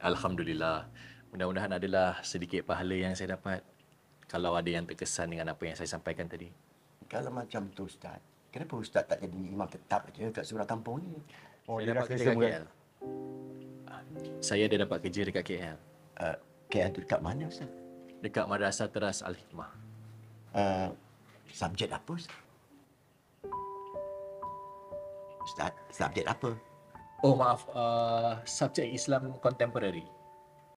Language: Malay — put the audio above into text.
Alhamdulillah. Mudah-mudahan adalah sedikit pahala yang saya dapat kalau ada yang terkesan dengan apa yang saya sampaikan tadi. Kalau macam tu Ustaz, kenapa Ustaz tak jadi imam tetap aja kat Surau Kampung ni? Oh, Saya dia dapat rasa kerja kat semua. KL. Saya ada dapat kerja dekat KL. KL tu dekat mana Ustaz? Dekat Madrasah Teras Al-Hikmah. Subjek apa Ustaz? Ustaz, subjek apa? Oh maaf, subjek Islam Contemporary.